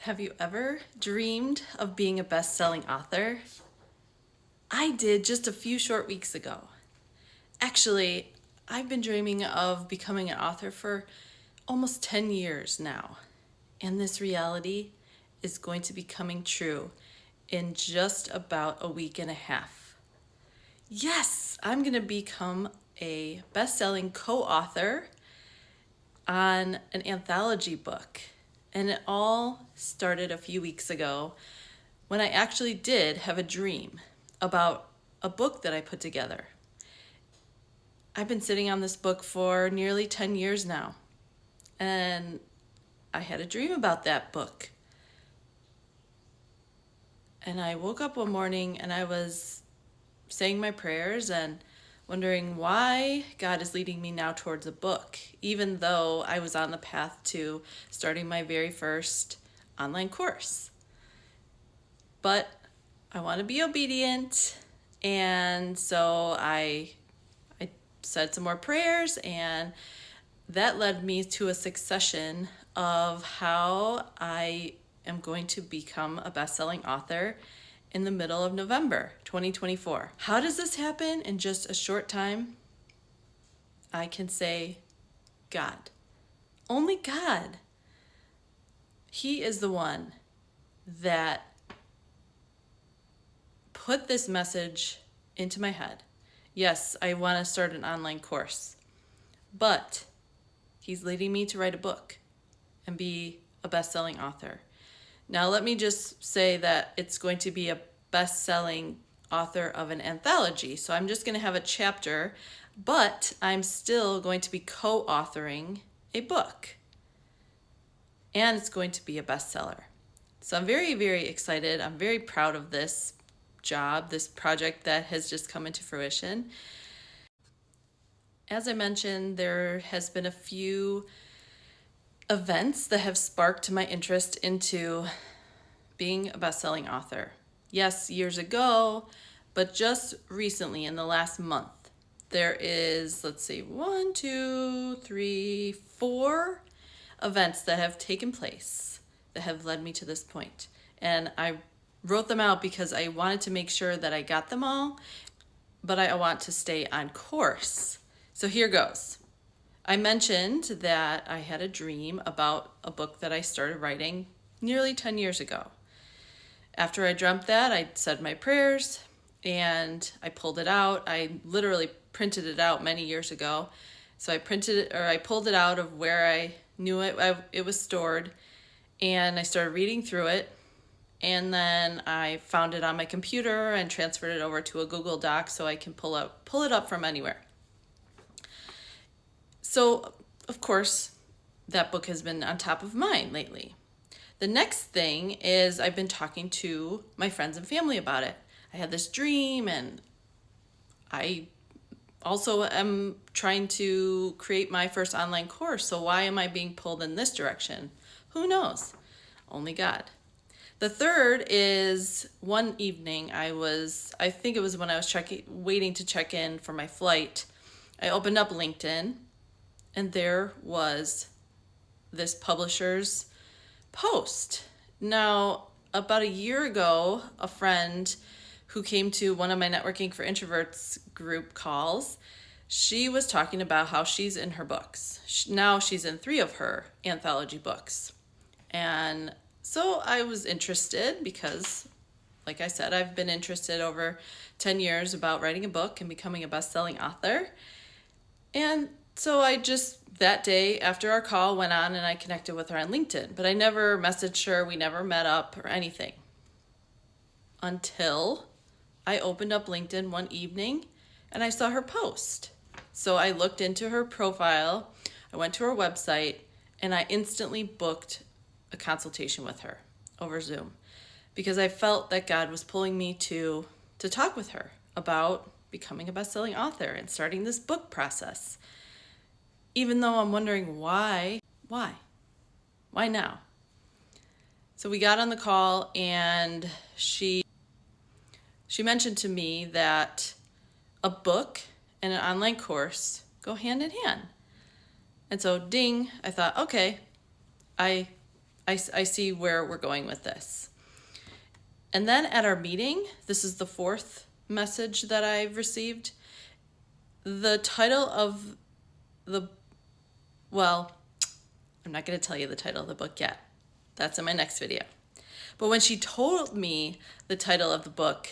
Have you ever dreamed of being a best-selling author? I did just a few short weeks ago. Actually, I've been dreaming of becoming an author for almost 10 years now. And this reality is going to be coming true in just about a week and a half. Yes, I'm going to become a best-selling co-author on an anthology book. And it all started a few weeks ago when I actually did have a dream about a book that I put together. I've been sitting on this book for nearly 10 years now, and I had a dream about that book. And I woke up one morning and I was saying my prayers and wondering why God is leading me now towards a book, even though I was on the path to starting my very first online course. But I want to be obedient, and so I said some more prayers, and that led me to a succession of how I am going to become a best-selling author in the middle of November 2024. How does this happen in just a short time? I can say God. Only God. He is the one that put this message into my head. Yes, I want to start an online course, but He's leading me to write a book and be a best-selling author. Now, let me just say that it's going to be a best-selling author of an anthology. So I'm just going to have a chapter, but I'm still going to be co-authoring a book. And it's going to be a bestseller. So I'm very, very excited. I'm very proud of this job, this project that has just come into fruition. As I mentioned, there has been a few events that have sparked my interest into being a best-selling author. Yes, years ago, but just recently in the last month, there is, let's see, 1, 2, 3, 4 events that have taken place that have led me to this point. And I wrote them out because I wanted to make sure that I got them all, but I want to stay on course. So here goes. I mentioned that I had a dream about a book that I started writing nearly 10 years ago. After I dreamt that, I said my prayers and I pulled it out. I literally printed it out many years ago. So I pulled it out of where I knew it was stored, and I started reading through it. And then I found it on my computer and transferred it over to a Google Doc so I can pull it up from anywhere. So, of course, that book has been on top of mind lately. The next thing is I've been talking to my friends and family about it. I had this dream, and I also am trying to create my first online course. So why am I being pulled in this direction? Who knows? Only God. The third is one evening I think it was when I was waiting to check in for my flight. I opened up LinkedIn, and there was this publisher's post. Now, about a year ago, a friend who came to one of my Networking for Introverts group calls, she was talking about how she's in her books. Now she's in 3 of her anthology books. And so I was interested because, like I said, I've been interested over 10 years about writing a book and becoming a best-selling author. And so I just, that day after our call, went on and I connected with her on LinkedIn. But I never messaged her. We never met up or anything. Until I opened up LinkedIn one evening and I saw her post. So I looked into her profile. I went to her website and I instantly booked a consultation with her over Zoom because I felt that God was pulling me to talk with her about becoming a best-selling author and starting this book process. Even though I'm wondering why now? So we got on the call, and she mentioned to me that a book and an online course go hand in hand. And so ding, I thought, okay, I I see where we're going with this. And then at our meeting, this is the fourth message that I've received. The title of well, I'm not going to tell you the title of the book yet. That's in my next video. But when she told me the title of the book,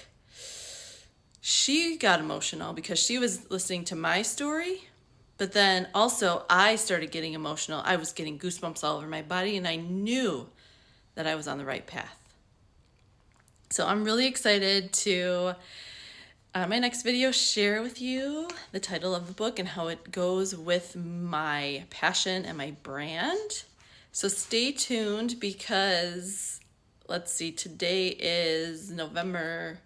she got emotional because she was listening to my story. But then also I started getting emotional. I was getting goosebumps all over my body, and I knew that I was on the right path. So I'm really excited to, my next video, share with you the title of the book and how it goes with my passion and my brand. So stay tuned because, let's see, today is November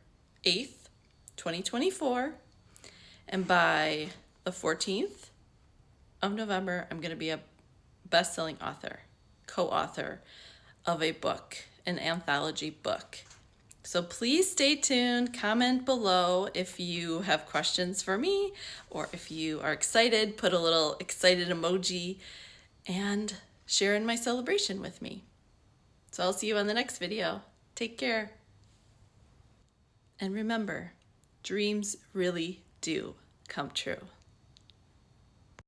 8th, 2024. And by the 14th of November, I'm going to be a best-selling author, co-author of a book, an anthology book. So please stay tuned. Comment below if you have questions for me, or if you are excited, put a little excited emoji and share in my celebration with me. So I'll see you on the next video. Take care. And remember, dreams really do come true.